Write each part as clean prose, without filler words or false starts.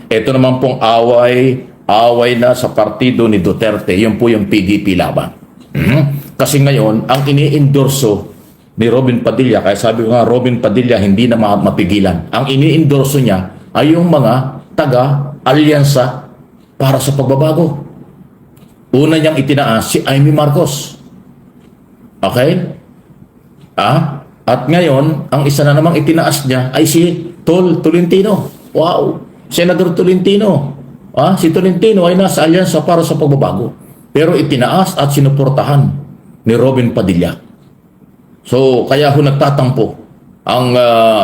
Ito naman pong away na sa partido ni Duterte, yun po yung PDP Laban. Kasi ngayon, ang ini-endorso ni Robin Padilla, kaya sabi ko nga, Robin Padilla hindi na mapigilan. Ang ini-endorso niya ay yung mga taga-alyansa para sa pagbabago. Una niyang itinaas si Amy Marcos. Okay? At ngayon, ang isa na namang itinaas niya ay si Tolentino. Wow! Senador Tolentino. Si Tolentino ay nasa alyansa para sa pagbabago. Pero itinaas at sinuportahan ni Robin Padilla. So, kaya ho nagtatampo ang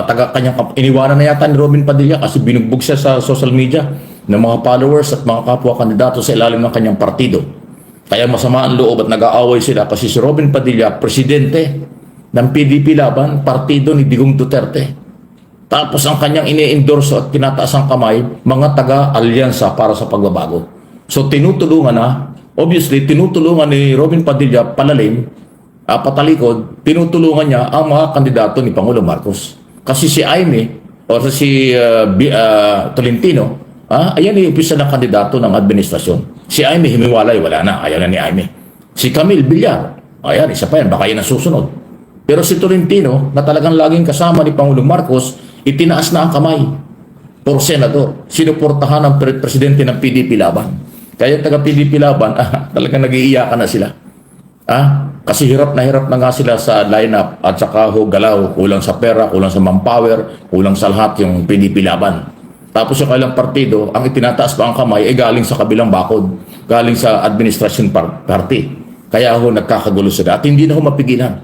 taga-kanyang iniwanan na yata ni Robin Padilla kasi binugbog siya sa social media ng mga followers at mga kapwa kandidato sa ilalim ng kanyang partido. Kaya masama ang loob at nag-aaway sila kasi si Robin Padilla, presidente ng PDP Laban, partido ni Digong Duterte. Tapos ang kanyang ini-endorso at tinataas ang kamay, mga taga-alyansa para sa pagbabago. So tinutulungan obviously tinutulungan ni Robin Padilla palalim, patalikod, tinutulungan niya ang mga kandidato ni Pangulong Marcos. Kasi si Amy o si Tolentino, ayan yung umpisa na kandidato ng administrasyon. Si Amy himiwalay, wala na, ayaw na ni Amy. Si Camille Villar, ayan, isa pa yan, baka yan ang susunod. Pero si Tolentino, na talagang laging kasama ni Pangulong Marcos, itinaas na ang kamay por senador. Sinuportahan ng presidente ng PDP Laban. Kaya taga-PDP Laban, talagang nag-iiyakan na sila. Kasi hirap na nga sila sa lineup at saka galaw, kulang sa pera, kulang sa manpower, kulang sa lahat yung PDP Laban. Tapos yung kailang partido, ang itinataas pa ang kamay ay galing sa kabilang bakod, galing sa administration party. Kaya nagkakagulo sila at hindi na mapigilan.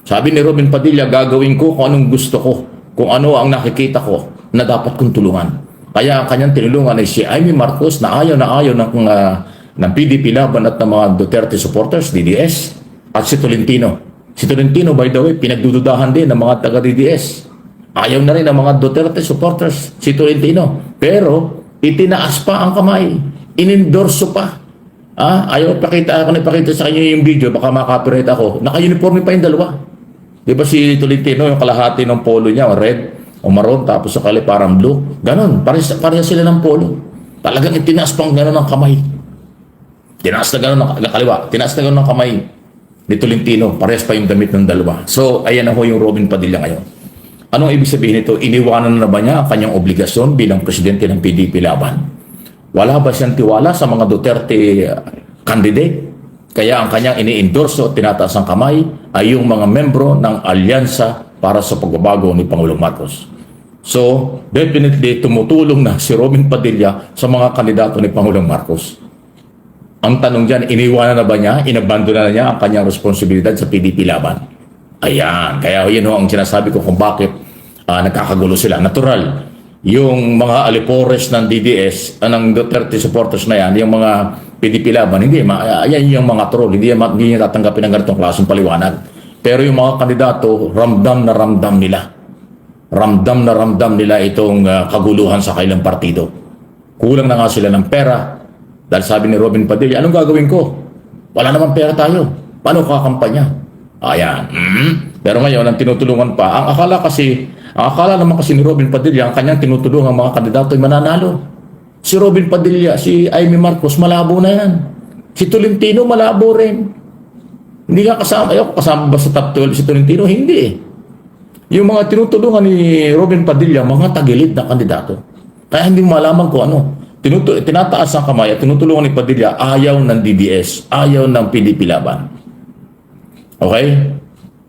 Sabi ni Robin Padilla, gagawin ko kung anong gusto ko, kung ano ang nakikita ko na dapat kong tulungan. Kaya ang kanyang tinulungan ay si Amy Marcos na ayaw ng PDP Laban at ng mga Duterte supporters, DDS, at si Tolentino. Si Tolentino, by the way, pinagdududahan din ng mga taga-DDS. Ayaw na rin ng mga Duterte supporters, si Tolentino. Pero, itinaas pa ang kamay. Inendorso pa. Ayaw pakita sa kanya yung video, baka makapirate ako. Naka-uniforme pa yung dalawa. Di ba si Tolentino, yung kalahati ng polo niya, red o maroon, tapos sakali parang blue. Ganon, pareha sila ng polo. Talagang itinaas pang ganon ng kamay. Tinaas na ganon ng kaliwa. Tinaas na ganon ng kamay ni Tolentino. Parehas pa yung damit ng dalawa. So, ayan na ho yung Robin Padilla ngayon. Anong ibig sabihin nito? Iniwanan na ba niya ang kanyang obligasyon bilang presidente ng PDP Laban? Wala ba siyang tiwala sa mga Duterte candidate? Kaya ang kanyang ini-endorso at tinataas ang kamay ay yung mga membro ng alyansa para sa pagbabago ni Pangulong Marcos. So, definitely tumutulong na si Robin Padilla sa mga kandidato ni Pangulong Marcos. Ang tanong dyan, iniwanan na ba niya? Inabandona na niya ang kanyang responsibilidad sa PDP Laban? Ayan. Kaya yun ang sinasabi ko kung bakit nagkakagulo sila. Natural. Yung mga alipores ng DDS, ng Duterte supporters na yan, yung mga PDP Laban, hindi. Ayan yung mga troll. Hindi niya tatanggapin ng ganitong klaseng paliwanag. Pero yung mga kandidato, ramdam na ramdam nila. Ramdam na ramdam nila itong kaguluhan sa kailang partido. Kulang na nga sila ng pera. Dahil sabi ni Robin Padilla, anong gagawin ko? Wala namang pera tayo. Paano kakampanya? Ayan. Pero ngayon, ang tinutulungan pa, ang akala naman kasi ni Robin Padilla, ang kanyang tinutulungan mga kandidato ay mananalo. Si Robin Padilla, si Amy Marcos, malabo na yan. Si Tolentino, malabo rin. Hindi nga kasama ba sa top 12 si Tolentino? Hindi eh. Yung mga tinutulungan ni Robin Padilla, mga tagilid na kandidato. Kaya hindi mo malaman kung ano. Tinataas ang kamay at tinutulungan ni Padilla, ayaw ng DDS, ayaw ng PDP Laban. Okay?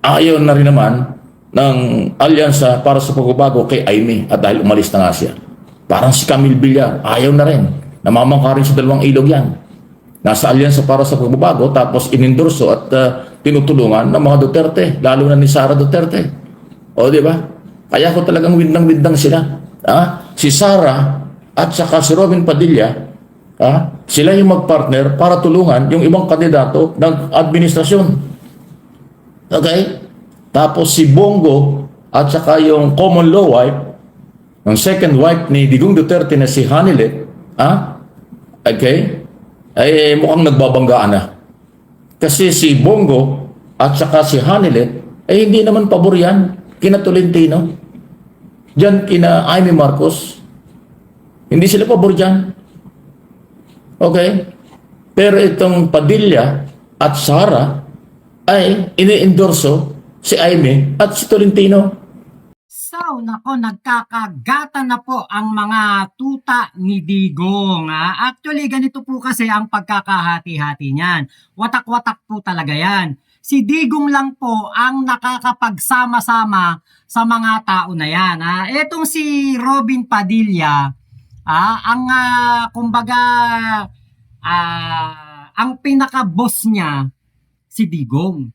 Ayaw na rin naman ng alyansa para sa pagbabago kay Amy at dahil umalis na nga siya. Parang si Camille Villar, ayaw na rin. Namamangka rin sa dalawang ilog yan. Nasa alyansa para sa pagbabago tapos inendorso at tinutulungan ng mga Duterte, lalo na ni Sara Duterte. O di ba? Kaya ko talagang windang-windang sila. Si Sara at saka si Robin Padilla, sila yung magpartner para tulungan yung ibang kandidato ng administrasyon. Okay? Tapos si Bongo at saka yung common law wife, yung second wife ni Digong Duterte na si Hanilet, okay? Ay mukhang nagbabanggaan na. Kasi si Bongo at saka si Hanilet ay hindi naman pabor yan kina Tolentino. Diyan kina Amy Marcos. Hindi sila pabor dyan. Okay? Pero itong Padilla at Sara ay ini-endorso si Aimee at si Tolentino. So, nako, nagkakagatan na po ang mga tuta ni Digong. Actually, ganito po kasi ang pagkakahati-hati niyan. Watak-watak po talaga yan. Si Digong lang po ang nakakapagsama-sama sa mga tao na yan. Etong si Robin Padilla, kumbaga, ang pinaka-boss niya, si Digong.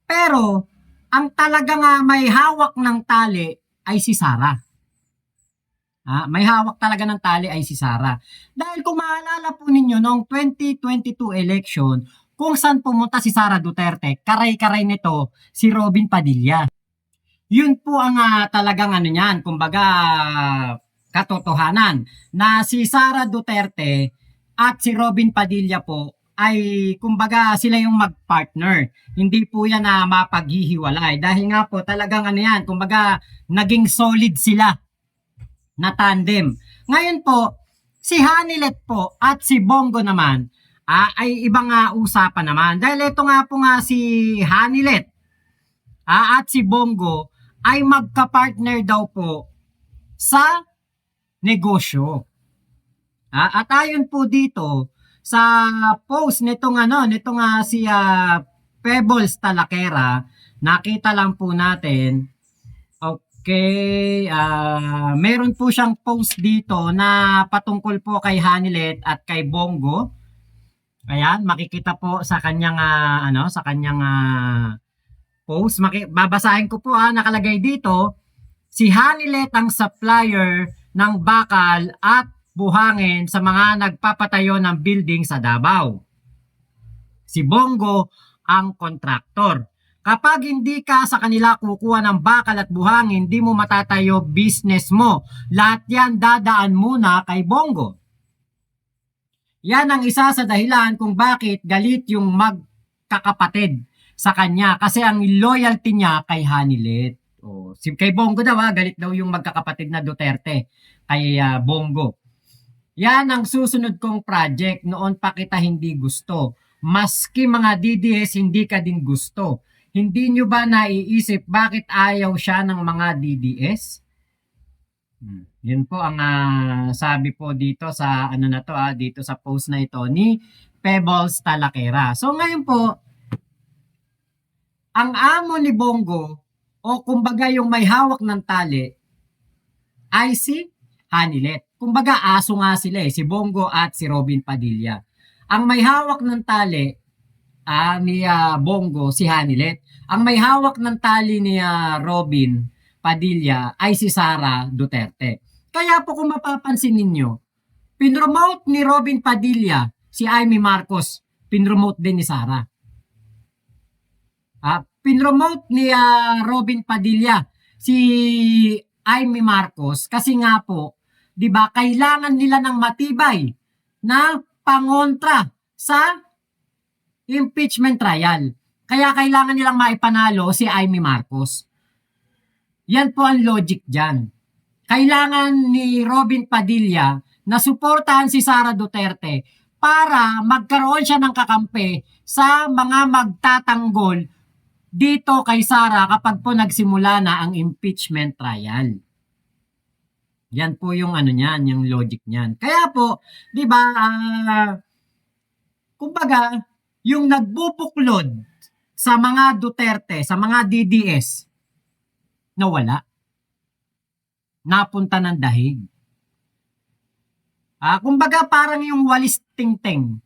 Pero, ang talagang may hawak ng tali ay si Sara. May hawak talaga ng tali ay si Sara. Dahil kung maalala po ninyo, noong 2022 election, kung saan pumunta si Sara Duterte, karay-karay nito si Robin Padilla. Yun po ang talagang niyan, kumbaga katotohanan, na si Sara Duterte at si Robin Padilla po ay kumbaga sila yung mag-partner. Hindi po yan na mapaghihiwalay. Dahil nga po talagang yan, kumbaga naging solid sila na tandem. Ngayon po, si Hanilet po at si Bongo naman ay ibang usapan naman. Dahil ito nga po si Hanilet at si Bongo ay magka-partner daw po sa negosyo. At ayon po dito, sa post nitong si Pebbles Talakera, nakita lang po natin. Okay, meron po siyang post dito na patungkol po kay Hanilet at kay Bongo. Ayan, makikita po sa kanyang post. Babasahin ko po nakalagay dito, si Hanilet ang supplier ng bakal at buhangin sa mga nagpapatayo ng building sa Davao. Si Bongo ang kontraktor. Kapag hindi ka sa kanila kukuha ng bakal at buhangin, hindi mo matatayo business mo. Lahat yan dadaan muna kay Bongo. Yan ang isa sa dahilan kung bakit galit yung magkakapatid sa kanya. Kasi ang loyalty niya kay Hanilet. Kay Bongo daw galit daw yung magkakapatid na Duterte kay Bongo. Yan ang susunod kong project, noon pa kita hindi gusto. Maski mga DDS hindi ka din gusto. Hindi nyo ba naiisip bakit ayaw siya ng mga DDS? Yun po ang sabi po dito sa dito sa post na ito ni Pebbles Talakera. So ngayon po, ang amo ni Bongo o kumbaga yung may hawak ng tali ay si Hanilet. Kumbaga aso nga sila si Bongo at si Robin Padilla. Ang may hawak ng tali ni Bongo, si Hanilet. Ang may hawak ng tali ni Robin Padilla ay si Sara Duterte. Kaya po kung mapapansin ninyo, pinromote ni Robin Padilla si Aimee Marcos, pinromote din ni Sara. Pinromote ni Robin Padilla si Aimee Marcos kasi nga po, 'di ba, kailangan nila ng matibay na pangontra sa impeachment trial. Kaya kailangan nilang maipanalo si Aimee Marcos. Yan po ang logic diyan. Kailangan ni Robin Padilla na suportahan si Sara Duterte para magkaroon siya ng kakampi sa mga magtatanggol dito kay Sara kapag po nagsimula na ang impeachment trial. Yan po yung niyan, yung logic niyan. Kaya po, 'di ba, kumbaga, yung nagbubuklod sa mga Duterte, sa mga DDS, nawala. Napunta ng dahig. Kumbaga parang yung walis tingting.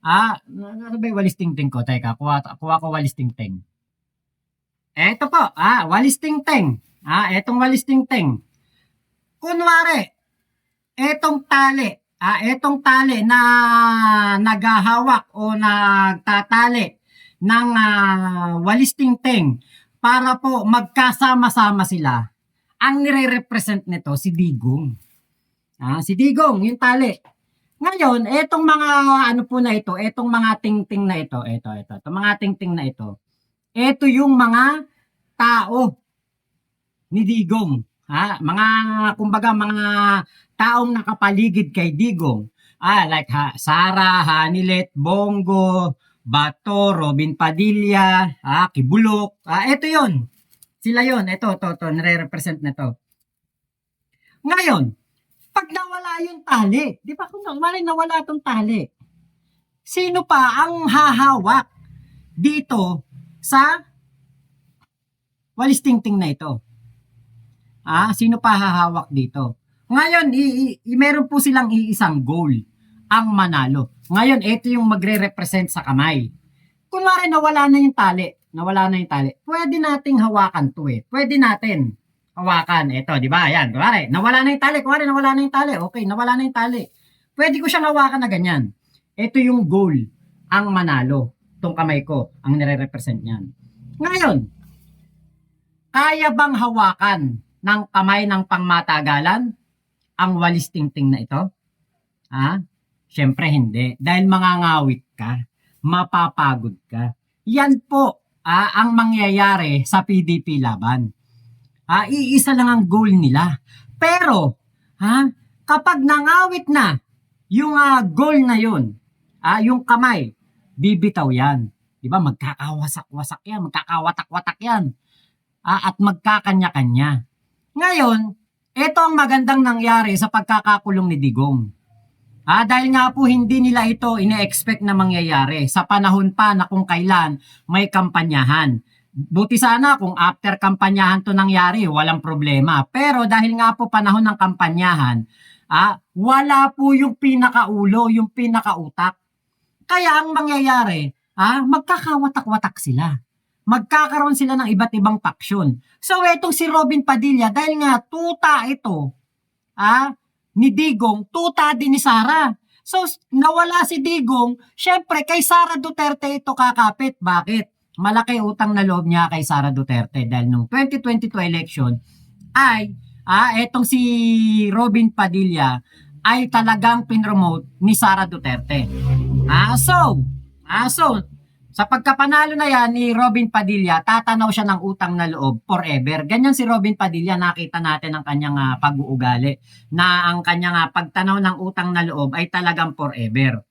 Ano ba yung walis tingting ko? Teka, kuha ko walis tingting. Eto po, walis tingting. Etong walis tingting. Kunwari, etong tali na naghahawak o nagtatali ng walis tingting para po magkasama-sama sila. Ang nire-represent nito si Digong. Si Digong, yung tali. Ngayon, etong mga etong mga tingting na ito, itong mga tingting na ito, ito yung mga tao ni Digong. Mga kumbaga mga taong nakapaligid kay Digong. Like Sara, Hanilet, Bongo, Bato, Robin Padilla, Kibulok. Ito yon. Sila yon. Ito, nire-represent na to. Ngayon, pag nawala yung tali, di ba kung nawala tong tali, sino pa ang hahawak dito sa walis tingting na ito? Sino pa hahawak dito? Ngayon, meron po silang iisang goal, ang manalo. Ngayon, ito yung magre-represent sa kamay. Kunwari nawala na yung tali, pwede nating hawakan to eh. Pwede natin hawakan. Ito, di ba? Ayan, kunwari, nawala na yung tali. Okay, nawala na yung tali. Pwede ko siyang hawakan na ganyan. Ito yung goal, ang manalo. Itong kamay ko, ang nire-represent niyan. Ngayon, kaya bang hawakan ng kamay ng pangmatagalan ang walis tingting na ito? Siyempre hindi. Dahil mangangawit ka, mapapagod ka. Yan po ang mangyayari sa PDP laban. Iisa lang ang goal nila. Pero, kapag nangawit na yung goal na yun, yung kamay, bibitaw yan. Diba? Magkakawasak-wasak yan, magkakawatak-watak yan. At magkakanya-kanya. Ngayon, ito ang magandang nangyari sa pagkakakulong ni Digong. Dahil nga po hindi nila ito ine-expect na mangyayari sa panahon pa na kung kailan may kampanyahan. Buti sana kung after kampanyahan to nangyari, walang problema. Pero dahil nga po panahon ng kampanyahan, wala po yung pinakaulo, yung pinakautak. Kaya ang mangyayari, magkakawatak-watak sila. Magkakaroon sila ng iba't ibang paksyon. So etong si Robin Padilla, dahil nga tuta ito, ni Digong, tuta din ni Sara. So nawala si Digong, syempre kay Sara Duterte ito kakapit. Bakit? Malaki utang na loob niya kay Sara Duterte dahil nung 2022 election ay etong si Robin Padilla ay talagang pinromote ni Sara Duterte. So sa pagkapanalo na yan ni Robin Padilla, tatanaw siya ng utang na loob forever. Ganyan si Robin Padilla, nakita natin ang kanyang pag-uugali na ang kanyang pagtanaw ng utang na loob ay talagang forever.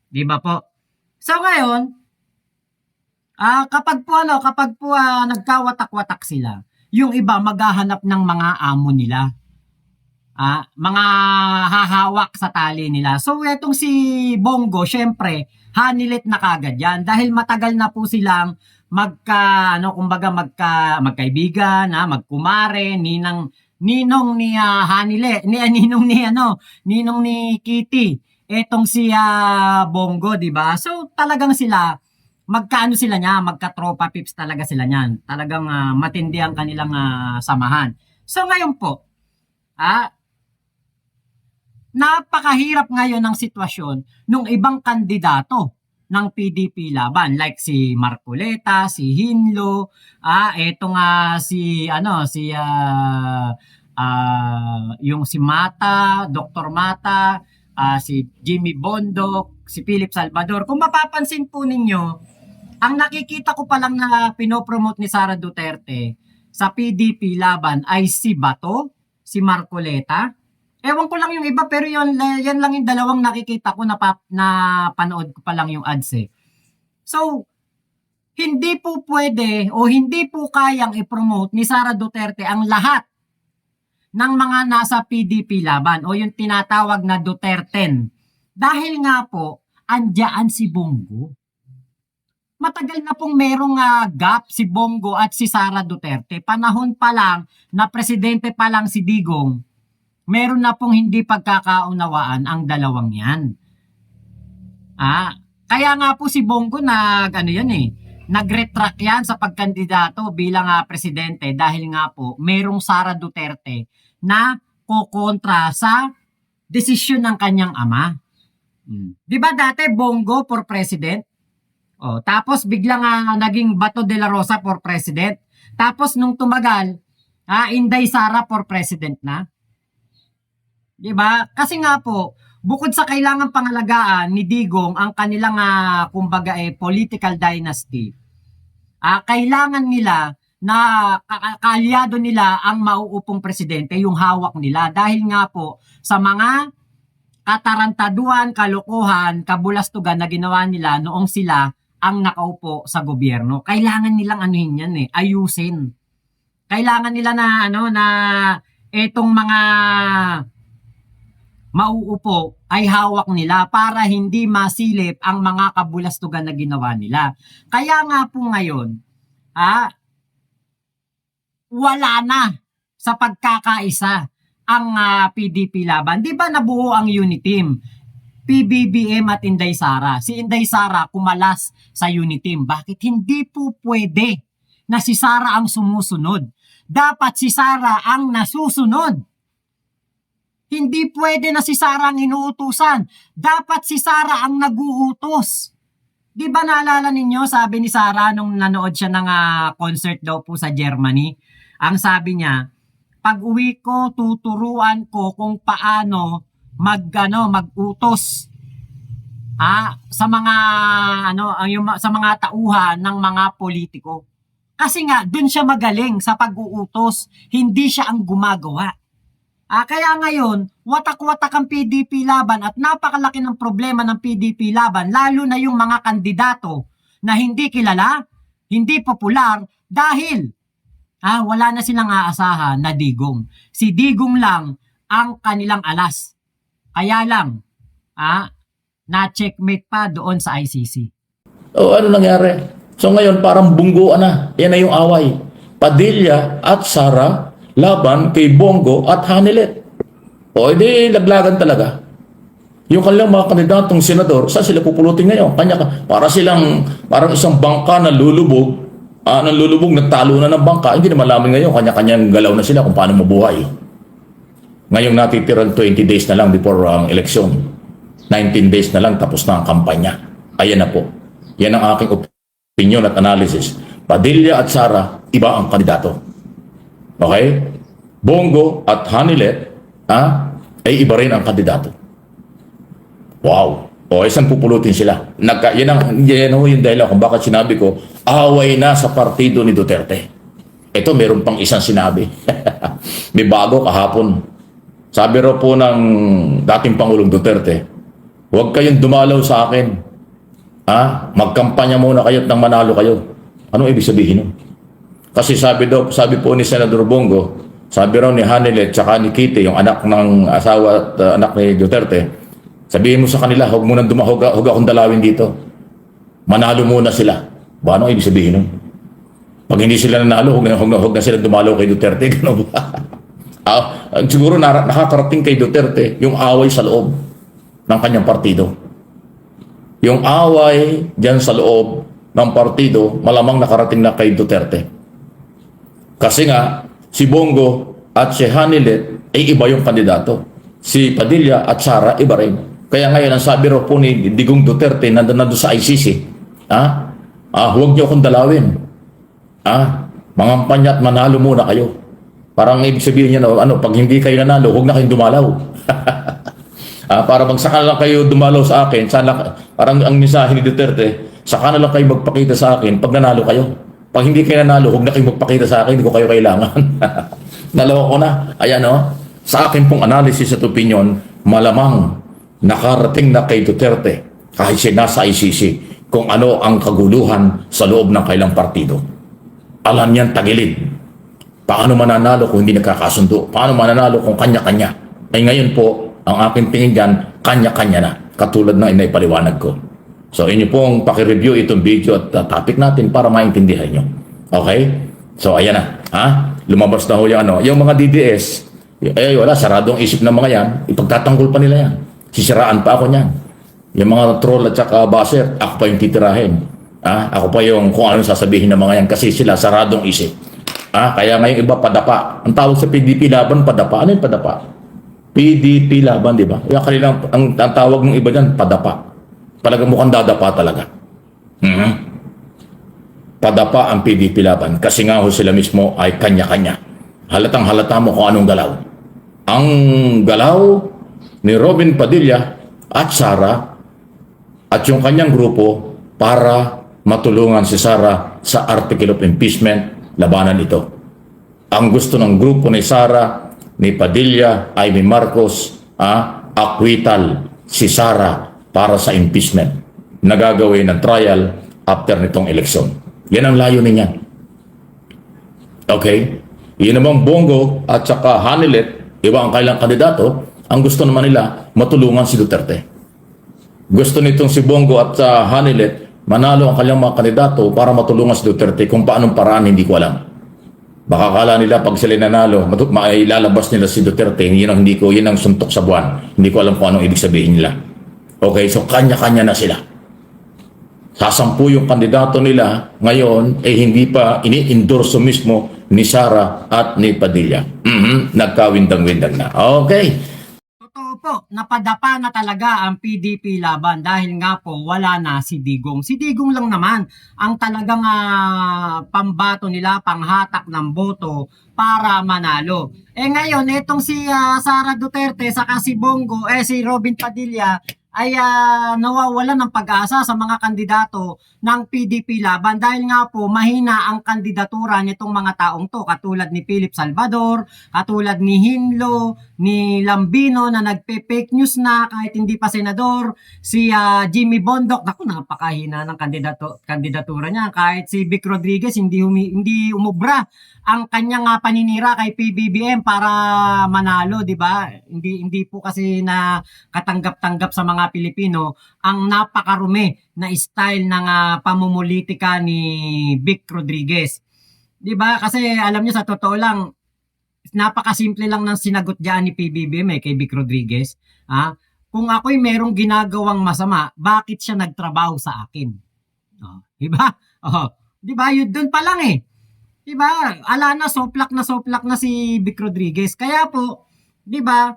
Di ba po? So ngayon, kapag po nagkawatak-watak sila, yung iba maghahanap ng mga amo nila. Mga hahawak sa tali nila. So etong si Bongo, syempre, hanilit na kagad yan dahil matagal na po silang magkaibigan, magkumare, ninong ni Hanile, ninong ni Kitty. Etong si Bongo, 'di ba? So talagang sila magkatropa pips talaga sila niyan. Talagang matindi ang kanilang samahan. So ngayon po, napakahirap ngayon ng sitwasyon ng ibang kandidato ng PDP laban like si Marcoleta, si Hinlo, yung si Mata, Dr. Mata, si Jimmy Bondoc, si Philip Salvador. Kung mapapansin po ninyo, ang nakikita ko pa lang na pinopromote ni Sara Duterte sa PDP laban ay si Bato, si Marcoleta. Ewan ko lang yung iba pero yan lang yung dalawang nakikita ko na panood ko pa lang yung ads eh. So, hindi po pwede o hindi po kayang i-promote ni Sara Duterte ang lahat ng mga nasa PDP laban o yung tinatawag na Duterten. Dahil nga po, andyan si Bongo. Matagal na pong merong gap si Bongo at si Sara Duterte. Panahon pa lang na presidente pa lang si Digong, meron na pong hindi pagkakaunawaan ang dalawang yan. Kaya nga po si Bongo nag-retract yan sa pagkandidato bilang presidente dahil nga po merong Sara Duterte na kokontra sa desisyon ng kanyang ama. Di ba dati Bongo for president? Tapos biglang naging Bato de la Rosa for president. Tapos nung tumagal, Inday Sara for president na. Diba? Kasi nga po, bukod sa kailangan pangalagaan ni Digong ang kanilang political dynasty, kailangan nila na kaalyado nila ang mauupong presidente, yung hawak nila. Dahil nga po sa mga katarantaduhan, kalokohan, kabulastugan na ginawa nila noong sila ang nakaupo sa gobyerno. Kailangan nilang anuhin yan ayusin. Kailangan nila na na etong mga mauupo ay hawak nila para hindi masilip ang mga kabulastugan na ginawa nila. Kaya nga po ngayon, wala na sa pagkakaisa ang PDP Laban. Di ba nabuo ang unit team? PBBM at Inday Sara. Si Inday Sara kumalas sa unit team. Bakit hindi po pwede na si Sara ang sumusunod? Dapat si Sara ang nasusunod. Hindi pwede na si Sara ang inuutusan. Dapat si Sara ang naguutos. Di ba naalala ninyo, sabi ni Sara nung nanood siya ng concert daw po sa Germany, ang sabi niya, pag uwi ko, tuturuan ko kung paano mag-utos sa mga sa mga tauhan ng mga politiko. Kasi nga doon siya magaling sa pag-uutos, hindi siya ang gumagawa. Kaya ngayon, watak-watak ang PDP Laban at napakalaki ng problema ng PDP Laban, lalo na yung mga kandidato na hindi kilala, hindi popular, dahil wala na silang aasahan na digong. Si digong lang ang kanilang alas. Kaya lang, na-checkmate pa doon sa ICC. O ano nangyari? So ngayon parang bungguan na. Yan na yung away. Padilla at Sara laban kay Bongo at Hanilet. O edi laglagan talaga. Yung kanilang mga kandidatong senador, saan sila pupulutin ngayon? Parang isang bangka na lulubog, nagtalo na ng bangka. Hindi na malaman ngayon, kanya-kanyang galaw na sila kung paano mabuhay. Ngayong natitirang 20 days na lang before ang eleksyon. 19 days na lang tapos na ang kampanya. Ayan na po. Yan ang aking opinion at analysis. Padilla at Sara, iba ang kandidato. Okay? Bongo at Hanilet, ay iba rin ang kandidato. Wow. O, isang pupulutin sila. Yan yung dahilan kung bakit sinabi ko, away na sa partido ni Duterte. Ito, meron pang isang sinabi. May bago kahapon. Sabi raw po ng dating Pangulong Duterte, huwag kayong dumalaw sa akin. Magkampanya muna kayo at nang manalo kayo. Anong ibig sabihin nun? Kasi sabi po ni Senador Bongo, sabi raw ni Hanilet tsaka ni Kitty, yung anak ng asawa at anak ni Duterte, sabihin mo sa kanila, huwag akong dalawin dito. Manalo muna sila. Ba, anong ibig sabihin nun? Pag hindi sila nanalo, huwag na sila dumalaw kay Duterte. Gano'n ba? Siguro nakakarating kay Duterte yung away sa loob ng kanyang partido. Yung away dyan sa loob ng partido, malamang nakarating na kay Duterte. Kasi nga, si Bongo at si Hanilet ay iba yung kandidato. Si Padilla at Sara, iba rin. Kaya ngayon, ang sabi raw po ni Digong Duterte, nandun sa ICC, huwag niyo akong dalawin. Mangampanya at manalo muna kayo. Parang ibig sabihin niya pag hindi kayo nanalo, huwag na kayong dumalaw. Para magsaka lang kayo dumalaw sa akin, parang ang mensahe ni Duterte, saka na lang kayo magpakita sa akin pag nanalo kayo. Pag hindi kayo nanalo, huwag na kayo magpakita sa akin, hindi ko kayo kailangan. Nalawa ko na. Ayan sa akin pong analysis at opinion, malamang nakarating na kay Duterte kahit siya nasa ICC kung ano ang kaguluhan sa loob ng kailang partido. Alam niyan tagilid. Paano mananalo kung hindi nagkakasundo? Paano mananalo kung kanya-kanya? Ay ngayon po, ang aking tingin dyan, kanya-kanya na. Katulad na inaipaliwanag ko. So inyo pong pakireview itong video at topic natin para maintindihan nyo. Okay? So ayan na. Lumabas na ho yung mga DDS. Wala, saradong isip ng mga yan. Ipagtatanggol pa nila yan. Sisiraan pa ako niyan. Yung mga troll at saka baser, ako pa yung titirahin. Ako pa yung kung ano sasabihin ng mga yan kasi sila saradong isip. Kaya ngayon iba padapa. Ang tawag sa PDP Laban, padapa. Ano yung padapa? PDP Laban, di ba? Kaya kanilang, ang tawag ng iba dyan, padapa. Talagang mukhang dadapa talaga. Padapa ang PDP Laban. Kasi nga ho sila mismo ay kanya-kanya. Halatang halata mo kung anong galaw. Ang galaw ni Robin Padilla at Sara at yung kanyang grupo para matulungan si Sara sa article of impeachment labanan ito. Ang gusto ng grupo ni Sara, ni Padilla, Amy Marcos, acquittal si Sara para sa impeachment na gagawin ng trial after nitong eleksyon. Yan ang layunin niya. Okay? Yun namang Bongo at saka Hanilet, iba ang kailang kandidato, ang gusto naman nila, matulungan si Duterte. Gusto nitong si Bongo at Hanilet, manalo ang kanyang mga kandidato para matulungan si Duterte kung paanong paraan, hindi ko alam. Baka kala nila pag sila nanalo, mailalabas nila si Duterte, yun ang suntok sa buwan. Hindi ko alam kung anong ibig sabihin nila. Okay, so kanya-kanya na sila. Sasampu yung kandidato nila ngayon, hindi pa ini-endorso mismo ni Sara at ni Padilla. Nagkawindang-windang na. Okay. Totoo po, napadapa na talaga ang PDP laban dahil nga po wala na si Digong. Si Digong lang naman ang talagang pambato nila, panghatak ng boto para manalo. Ngayon, itong si Sara Duterte saka si Bongo, si Robin Padilla ay nawawalan ng pag-asa sa mga kandidato ng PDP laban dahil nga po mahina ang kandidatura nitong mga taong to, katulad ni Philip Salvador, katulad ni Hinlo, ni Lambino na nagpe-fake news na kahit hindi pa senador, si Jimmy Bondoc, naku, napakahina ng kandidatura niya, kahit si Vic Rodriguez hindi umubra ang kanyang paninira kay PBBM para manalo, di ba? Hindi po kasi na katanggap-tanggap sa mga Pilipino ang napakarumi na style ng pamumulitika ni Vic Rodriguez. 'Di ba? Kasi alam niyo, sa totoo lang, napakasimple lang ng sinagot diyan ni PBBM kay Vic Rodriguez. Kung ako'y merong ginagawang masama, bakit siya nagtrabaho sa akin? 'Di ba? 'Di ba? Yun doon pa lang 'Di ba? Ala na, soplak na si Vic Rodriguez. Kaya po, 'di ba?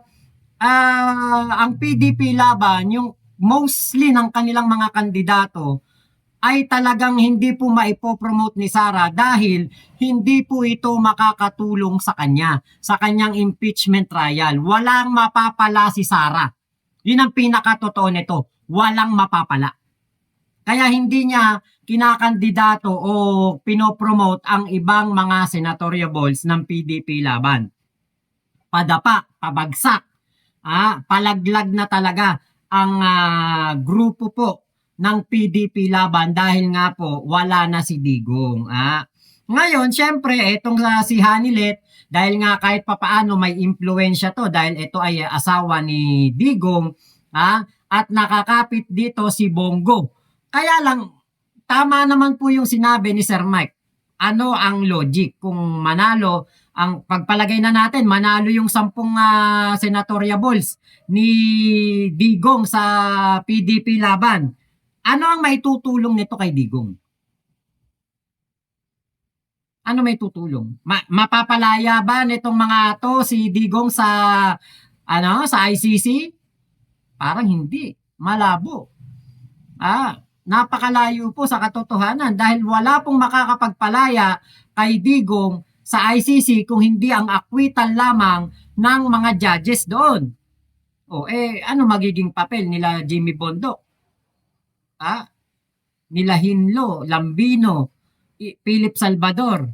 Ang PDP laban, yung mostly ng kanilang mga kandidato ay talagang hindi po maipopromote ni Sara dahil hindi po ito makakatulong sa kanya, sa kanyang impeachment trial. Walang mapapala si Sara. Yun ang pinakatotoo nito. Walang mapapala. Kaya hindi niya kinakandidato o pinopromote ang ibang mga senatoriables ng PDP laban. Padapa, pabagsak, palaglag na talaga ang grupo po ng PDP laban dahil nga po wala na si Digong. Ngayon, syempre, itong si Hanilet, dahil nga kahit papaano may impluensya to dahil ito ay asawa ni Digong, at nakakapit dito si Bongo. Kaya lang, tama naman po yung sinabi ni Sir Mike. Ano ang logic? Kung manalo, ang pagpalagay na natin, manalo yung 10 senatoriables ni Digong sa PDP laban. Ano ang maitutulong nito kay Digong? Ano may tutulong? Mapapalaya ba nitong mga to si Digong sa sa ICC? Parang hindi. Malabo. Napakalayo po sa katotohanan dahil wala pong makakapagpalaya kay Digong sa ICC kung hindi ang acquittal lamang ng mga judges doon. Ano magiging papel nila Jimmy Bondoc? Nila Hinlo, Lambino, Philip Salvador.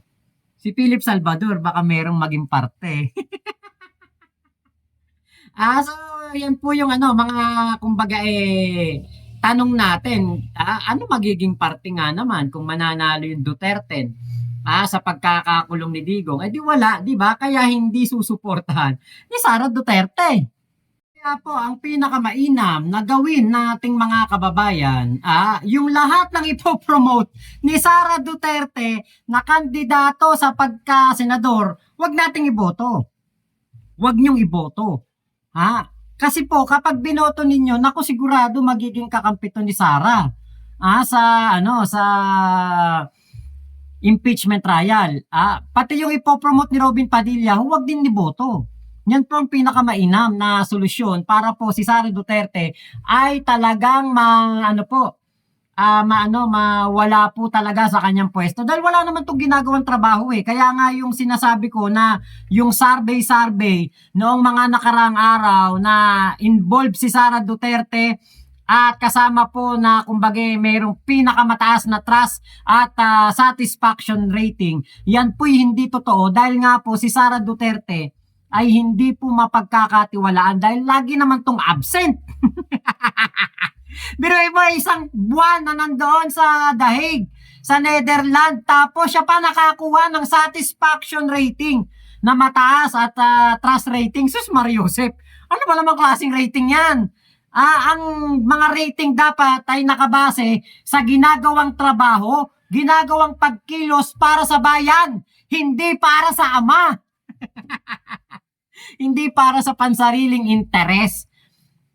Si Philip Salvador baka merong maging parte. So yan po yung mga kumbaga tanong natin, ano magiging parte nga naman kung mananalo yung Duterte sa pagkakakulong ni Digong? Di wala, di ba? Kaya hindi susuportahan ni Sara Duterte. Kaya po, ang pinakamainam na gawin nating mga kababayan, yung lahat ng ipopromote ni Sara Duterte na kandidato sa pagka-senador, wag nating iboto. Wag niyong iboto. Kasi po, kapag binoto ninyo, naku, sigurado magiging kakampi to ni Sara. Sa impeachment trial. Pati yung ipopromote ni Robin Padilla, huwag din ni boto. Yan po ang pinakamainam na solusyon para po si Sara Duterte ay talagang mawala po talaga sa kanyang pwesto dahil wala naman itong ginagawang trabaho Kaya nga yung sinasabi ko na yung survey noong mga nakaraang araw na involved si Sara Duterte at kasama po na kumbaga mayroong pinakamataas na trust at satisfaction rating. Yan po'y hindi totoo dahil nga po si Sara Duterte ay hindi po mapagkakatiwalaan dahil lagi naman tong absent. Pero iba isang buwan na nandoon sa The Hague, sa Netherlands, tapos siya pa nakakuha ng satisfaction rating na mataas at trust rating. Sus Mariosep, ano ba namang klaseng rating yan? Ang mga rating dapat ay nakabase sa ginagawang trabaho, ginagawang pagkilos para sa bayan, hindi para sa ama. Hindi para sa pansariling interes.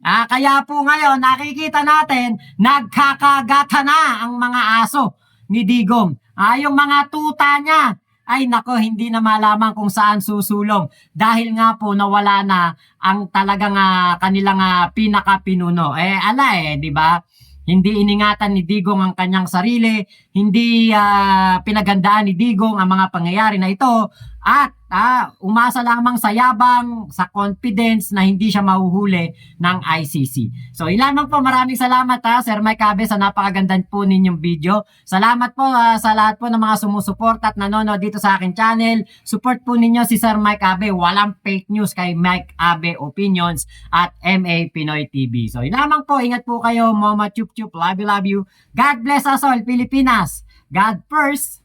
Kaya po ngayon, nakikita natin, nagkakagata na ang mga aso ni Digong. Yung mga tuta niya, ay nako, hindi na malaman kung saan susulong. Dahil nga po nawala na ang talagang kanilang pinakapinuno. Di ba? Hindi iningatan ni Digong ang kanyang sarili, hindi pinagandaan ni Digong ang mga pangyayari na ito, at umasa lamang sa yabang, sa confidence na hindi siya mahuhuli ng ICC. So, ilamang po, maraming salamat Sir Mike Abe sa napakagandang po ninyong video. Salamat po sa lahat po ng mga sumusuporta at nanonood dito sa akin channel. Support po ninyo si Sir Mike Abe. Walang fake news kay Mike Abe Opinions at MA Pinoy TV. So, ilamang po, ingat po kayo, Mama Chup Chup, love you, love you. God bless us all, Pilipinas. God first.